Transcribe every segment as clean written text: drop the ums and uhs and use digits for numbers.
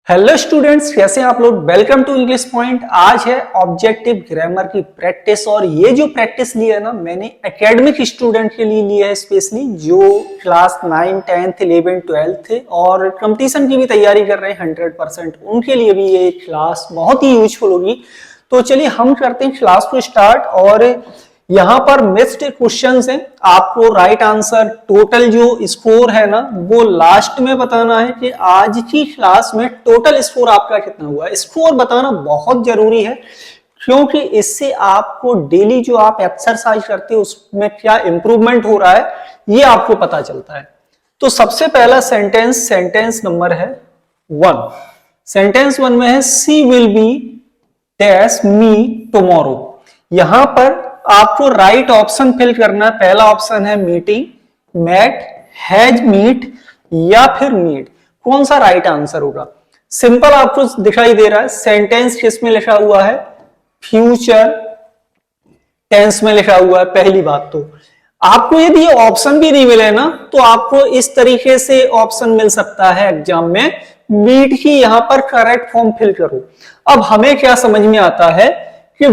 Hello students, कैसे हैं आप लोग। Welcome to English point. आज है ऑब्जेक्टिव ग्रामर की प्रैक्टिस और ये जो प्रैक्टिस ली है ना, मैंने एकेडमिक स्टूडेंट के लिए ली है, स्पेशली जो क्लास 9, 10, 11, 12 थे और कंपटीशन की भी तैयारी कर रहे हैं 100%, उनके लिए भी ये क्लास बहुत ही यूजफुल होगी। तो चलिए हम करते हैं क्लास को स्टार्ट। और यहां पर मिक्स्ड क्वेश्चंस हैं, आपको राइट आंसर टोटल जो स्कोर है ना वो लास्ट में बताना है कि आज की क्लास में टोटल स्कोर आपका कितना हुआ है। स्कोर बताना बहुत जरूरी है क्योंकि इससे आपको डेली जो आप एक्सरसाइज करते हो उसमें क्या इंप्रूवमेंट हो रहा है ये आपको पता चलता है। तो सबसे पहला सेंटेंस नंबर है 1। सेंटेंस 1 में है she will be dash me tomorrow. यहां पर आपको राइट ऑप्शन फिल करना है। पहला ऑप्शन है मीटिंग, मेट, हैज मीट या फिर मीट। कौन सा राइट आंसर होगा? सिंपल आपको दिखाई दे रहा है। सेंटेंस किसमें लिखा हुआ है? फ्यूचर टेंस में लिखा हुआ है। पहली बात तो आपको यदि ये ऑप्शन भी नहीं मिले ना तो आपको इस तरीके से ऑप्शन मिल सकता है एग्जाम में, मीट ही यहां पर करेक्ट फॉर्म फिल करो। अब हमें क्या समझ में आता है कि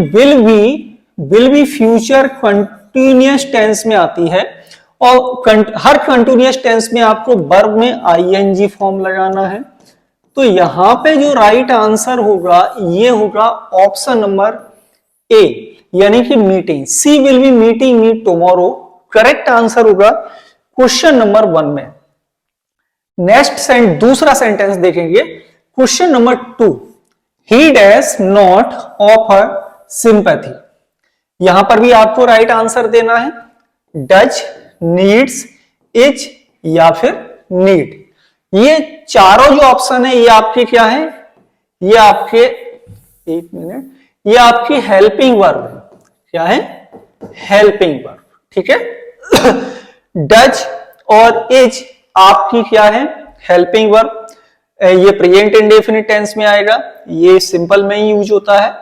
will be future continuous tense में आती है और हर कंटिन्यूअस टेंस में आपको वर्ब में आईएनजी फॉर्म लगाना है। तो यहां पे जो राइट आंसर होगा ये होगा ऑप्शन नंबर ए, यानी कि meeting. She will be meeting me tomorrow correct answer होगा क्वेश्चन नंबर 1 में। नेक्स्ट दूसरा सेंटेंस देखेंगे, question number 2। He dash not offer sympathy. यहां पर भी आपको राइट आंसर देना है। डज, नीड्स, इज या फिर नीड। ये चारों जो ऑप्शन है ये आपके क्या है? ये आपके एक मिनट, ये आपकी हेल्पिंग वर्ब है। क्या है? Helping verb. ठीक है। डज और इज आपकी क्या है? Helping verb. ये प्रेजेंट इंडेफिनिट टेंस में आएगा, ये सिंपल में ही यूज होता है।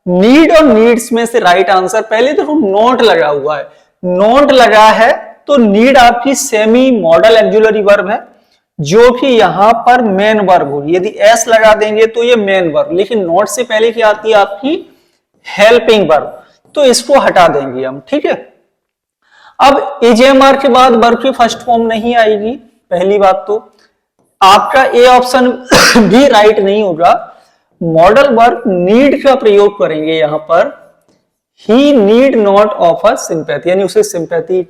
नीड और नीड्स में से राइट आंसर, पहले देखो नॉट लगा हुआ है, नॉट लगा है तो नीड आपकी सेमी मॉडल एक्जुलरी वर्ब है जो कि यहां पर मेन वर्ब होगी। यदि एस लगा देंगे तो ये मेन वर्ब, लेकिन नॉट से पहले क्या आती है आपकी? Helping verb. तो इसको हटा देंगे हम। ठीक है। अब इजेएमआर के बाद वर्ब की फर्स्ट फॉर्म नहीं आएगी। पहली बात तो आपका ए ऑप्शन भी राइट नहीं होगा। मॉडल वर्ब नीड का प्रयोग करेंगे यहां पर। ही नीड नॉट ऑफर सिंपैथी, यानी उसे सिंपैथी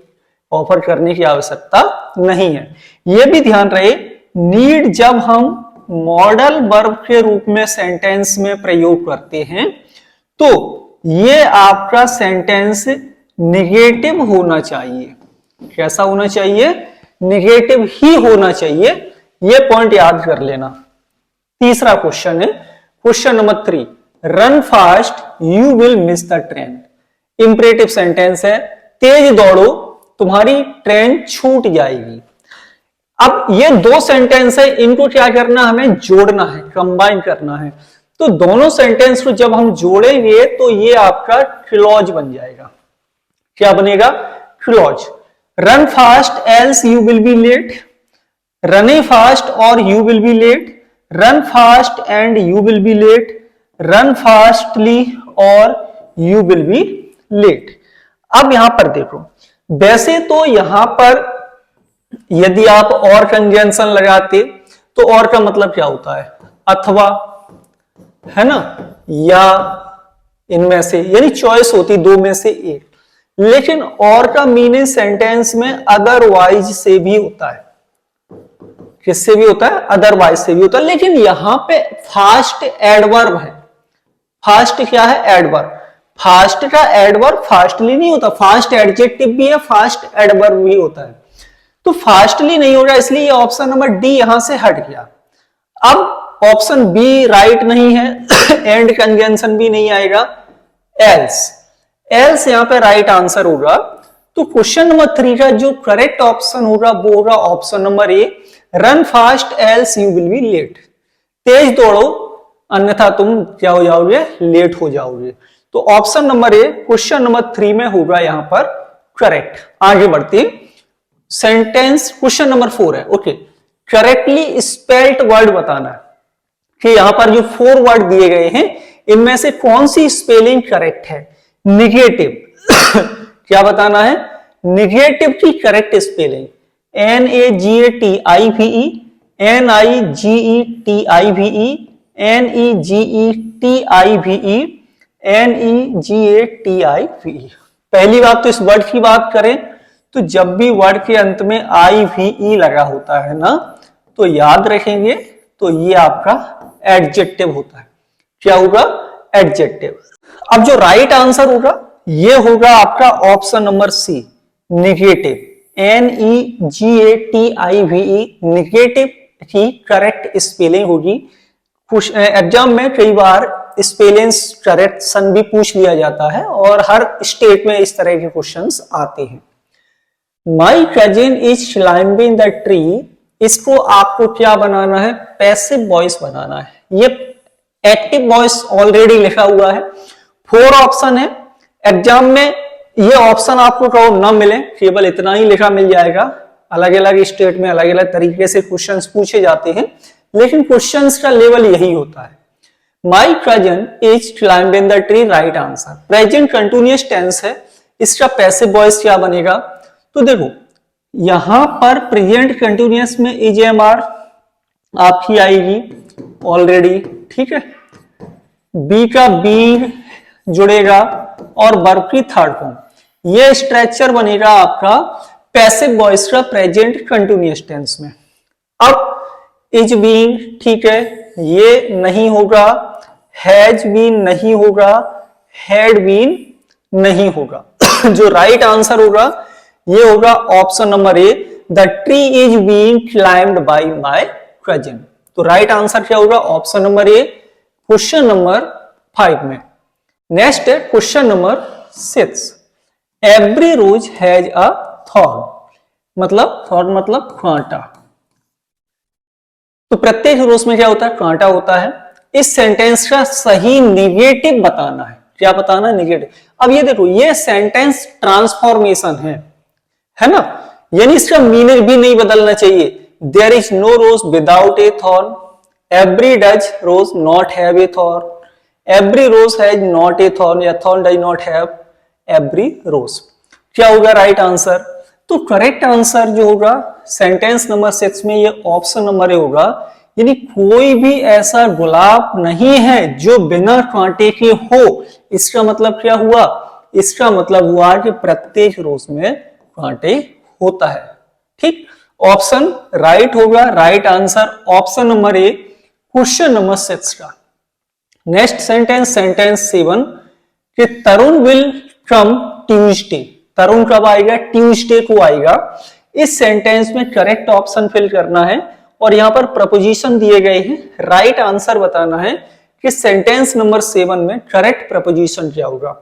ऑफर करने की आवश्यकता नहीं है। यह भी ध्यान रहे, नीड जब हम मॉडल वर्ब के रूप में सेंटेंस में प्रयोग करते हैं तो यह आपका सेंटेंस निगेटिव होना चाहिए। कैसा होना चाहिए? निगेटिव ही होना चाहिए। यह पॉइंट याद कर लेना। तीसरा क्वेश्चन है question number 3। Run fast you will miss the train. Imperative sentence है, तेज दौड़ो तुम्हारी ट्रेन छूट जाएगी। अब ये दो सेंटेंस है, इनको क्या करना, हमें जोड़ना है, कंबाइन करना है। तो दोनों सेंटेंस को जब हम जोड़ेंगे तो ये आपका क्लॉज बन जाएगा। क्या बनेगा? Clause. Run fast else you will be late. Running fast और you will be late. Run fast and you will be late. Run fastly और यू विल बी लेट। अब यहां पर देखो, वैसे तो यहां पर यदि आप और कंजंक्शन लगाते तो और का मतलब क्या होता है? अथवा, है ना, या इनमें से, यानी चॉइस होती दो में से एक। लेकिन और का मीनिंग सेंटेंस में अदरवाइज से भी होता है। किससे भी होता है? अदरवाइज से भी होता है। लेकिन यहां पे फास्ट एडवर्ब है। फास्ट क्या है? एडवर्ब। फास्ट का एडवर्ब फास्टली नहीं होता। फास्ट एडजेक्टिव भी है, फास्ट एडवर्ब भी होता है। तो फास्टली नहीं होगा, इसलिए ये ऑप्शन नंबर डी यहां से हट गया। अब ऑप्शन बी राइट नहीं है। एंड कंजंक्शन भी नहीं आएगा। एल्स यहां पे राइट आंसर होगा। तो क्वेश्चन नंबर 3 का जो करेक्ट ऑप्शन होगा वो होगा option number a, run fast else you will be late. तेज दौड़ो अन्यथा तुम क्या हो जाओगे? लेट हो जाओगे। तो option number A question number 3 में होगा यहां पर करेक्ट। आगे बढ़ते सेंटेंस क्वेश्चन नंबर 4 है। ओके, करेक्टली स्पेल्ड वर्ड बताना है। कि यहां पर जो 4 वर्ड दिए गए हैं इनमें से कौन सी स्पेलिंग करेक्ट है। निगेटिव क्या बताना है, निगेटिव की correct spelling NAGATIVE, NIGETIVE, NEGETIVE, NEGATIVE। पहली बात तो इस वर्ड की बात करें तो जब भी वर्ड के अंत में IVE लगा होता है ना, तो याद रखेंगे तो ये आपका एडजेक्टिव होता है। क्या होगा, एडजेक्टिव। अब जो राइट आंसर होगा ये होगा आपका option number C, negative. NEGATIVE negative की करेक्ट स्पेलिंग होगी। एग्जाम में कई बार स्पेलिंग्स करेक्शन भी पूछ लिया जाता है और हर स्टेट में इस तरह के क्वेश्चंस आते हैं। माई cousin is climbing the tree, इसको आपको क्या बनाना है, पैसिव वॉइस बनाना है। ये एक्टिव वॉइस ऑलरेडी लिखा हुआ है, 4 ऑप्शन है। एग्जाम में ये ऑप्शन आपको कहो ना मिले, केवल इतना ही लिखा मिल जाएगा। अलग अलग स्टेट में अलग अलग तरीके से क्वेश्चंस पूछे जाते हैं, लेकिन क्वेश्चंस का लेवल यही होता है। My cousin is climbing the tree, right answer. Present continuous tense है, इसका पैसिव वॉइस क्या बनेगा, तो देखो यहां पर प्रेजेंट कंटिन्यूअस में इजएमआर आपकी आएगी ऑलरेडी, ठीक है। बी का बी जुड़ेगा और वर्ब की थर्ड फॉर्म, ये स्ट्रक्चर बनेगा आपका पैसिव वॉइस का प्रेजेंट कंटिन्यूअस टेंस में। अब इज बीइंग, ठीक है, ये नहीं होगा, हैज बीन नहीं होगा, हैड बीन नहीं होगा। जो राइट आंसर होगा ये होगा option number A, the tree is being climbed by my cousin. तो राइट आंसर क्या होगा, option number A, question number 5 में। नेक्स्ट है question number 6, every rose has a thorn, मतलब थॉर्न मतलब कांटा। तो प्रत्येक रोज में क्या होता है, कांटा होता है। इस सेंटेंस का सही निगेटिव बताना है। क्या बताना है, निगेटिव। अब ये देखो, ये सेंटेंस ट्रांसफॉर्मेशन है ना, यानी इसका मीनिंग भी नहीं बदलना चाहिए। There is no rose without a thorn, every does rose not have a thorn, every rose has not a thorn, या thorn does not have every rose. क्या होगा राइट आंसर, तो करेक्ट आंसर जो होगा सेंटेंस नंबर 6 में ये option number ए होगा। यानी कोई भी ऐसा गुलाब नहीं है जो बिना कांटे के हो। इसका मतलब क्या हुआ, इसका मतलब हुआ कि प्रत्येक रोज में कांटे होता है। ठीक, ऑप्शन राइट होगा, right answer option number A, question number 6 का। नेक्स्ट सेंटेंस, सेंटेंस 7, कि तरुण विल कम ट्यूजडे। तरुण कब आएगा, ट्यूजडे को आएगा। इस सेंटेंस में करेक्ट ऑप्शन फिल करना है और यहां पर प्रपोजिशन दिए गए हैं, राइट आंसर बताना है कि सेंटेंस नंबर 7 में करेक्ट प्रपोजिशन क्या होगा।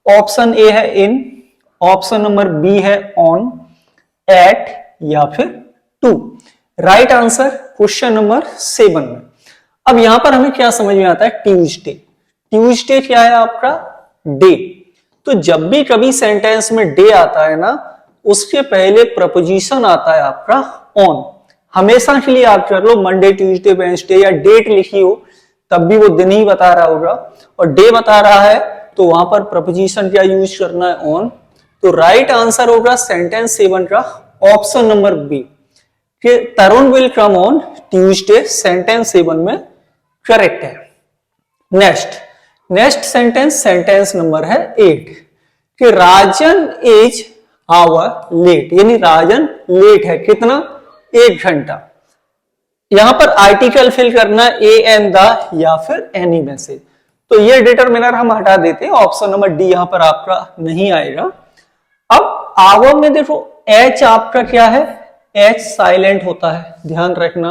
ऑप्शन ए है इन, ऑप्शन नंबर बी है ऑन, एट या फिर to. Right answer question number 7 में। अब यहां पर हमें क्या समझ में आता है, ट्यूजडे। ट्यूजडे क्या है आपका, डे। तो जब भी कभी सेंटेंस में डे आता है ना, उसके पहले प्रपोजिशन आता है आपका ऑन। हमेशा के लिए आप कर लो, मंडे ट्यूजडे वेडनेसडे, या डेट लिखी हो तब भी वो दिन ही बता रहा होगा, और डे बता रहा है तो वहां पर प्रपोजिशन क्या यूज करना है, ऑन। तो राइट आंसर होगा सेंटेंस 7 का ऑप्शन नंबर बी, कि Tarun will come on Tuesday, sentence 7 में करेक्ट है। नेक्स्ट सेंटेंस, सेंटेंस नंबर है 8, कि राजन इज आवर लेट। यानी राजन लेट है, कितना, 1 घंटा। यहां पर आर्टिकल फिल करना ए एंड द या फिर एनी में से। तो ये डिटरमिनर हम हटा देते हैं, ऑप्शन नंबर डी यहां पर आपका नहीं आएगा। अब आवर में देखो एच आपका क्या है, एच साइलेंट होता है, ध्यान रखना।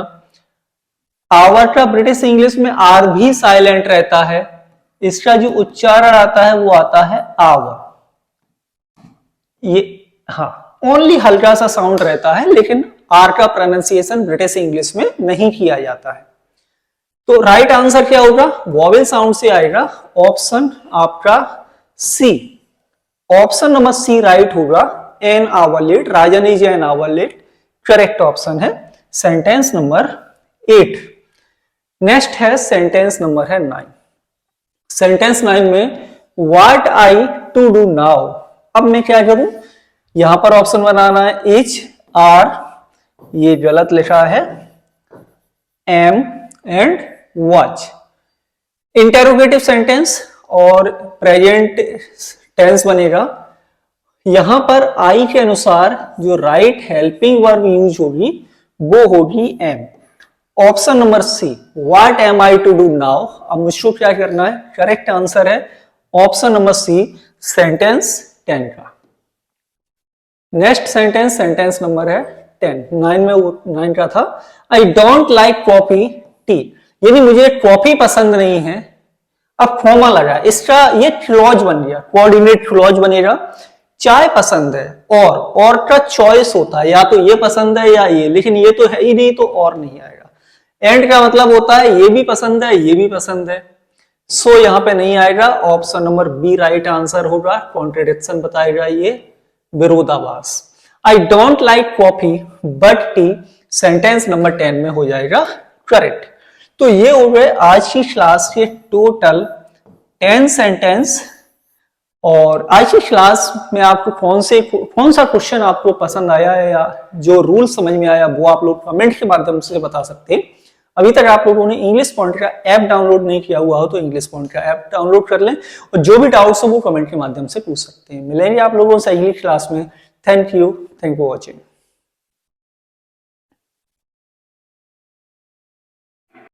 आवर का ब्रिटिश इंग्लिश में आर भी साइलेंट रहता है। इसका जो उच्चारण आता है वो आता है आवर। ये हाँ, ओनली हल्का सा साउंड रहता है, लेकिन आर का प्रोनाउंसिएशन ब्रिटिश इंग्लिश में नहीं किया जाता है। तो राइट आंसर क्या होगा, वॉवेल साउंड से आएगा, ऑप्शन आपका C, option number C right होगा। An hour late, Rajan is an hour late, correct option है सेंटेंस नंबर 8। नेक्स्ट है सेंटेंस नंबर है 9। सेंटेंस 9 में what I to do now. अब मैं क्या करूं, यहां पर ऑप्शन बनाना है इज, आर, ये गलत लिखा है, am and watch. Interrogative sentence और प्रेजेंट टेंस बनेगा। यहां पर आई के अनुसार जो राइट हेल्पिंग वर्ब यूज होगी वो होगी am. Option number C, what am I to do now. अब मुझको क्या करना है, करेक्ट आंसर है ऑप्शन नंबर सी, सेंटेंस 10 का। नेक्स्ट सेंटेंस, सेंटेंस नंबर है 10। 9 में 9 का था, आई डोंट लाइक कॉफी टी, यानी मुझे कॉफी पसंद नहीं है। अब कॉमा लगा, इसका ये क्लॉज बन गया, कोऑर्डिनेट क्लॉज बनेगा। चाय पसंद है, और का चॉइस होता है, या तो ये पसंद है या ये, लेकिन ये तो है ही नहीं तो और नहीं आएगा। एंड का मतलब होता है ये भी पसंद है ये भी पसंद है, सो यहां पे नहीं आएगा। Option number B right answer होगा, कॉन्ट्रेडिक्शन बताएगा ये, विरोधाभास। I don't like coffee but tea, sentence number 10 में हो जाएगा करेक्ट। तो ये हो गए आज की क्लास के टोटल 10 सेंटेंस। और आज की क्लास में आपको कौन सा क्वेश्चन आपको पसंद आया है या जो रूल समझ में आया वो आप लोग कमेंट के माध्यम से बता सकते हैं। अभी तक आप लोगों ने इंग्लिश पॉइंट का ऐप डाउनलोड नहीं किया हुआ हो तो इंग्लिश पॉइंट का ऐप डाउनलोड कर लें, और जो भी डाउट्स हो वो कमेंट के माध्यम से पूछ सकते हैं। मिलेंगे आप लोगों से अगली क्लास में। Thank you for watching.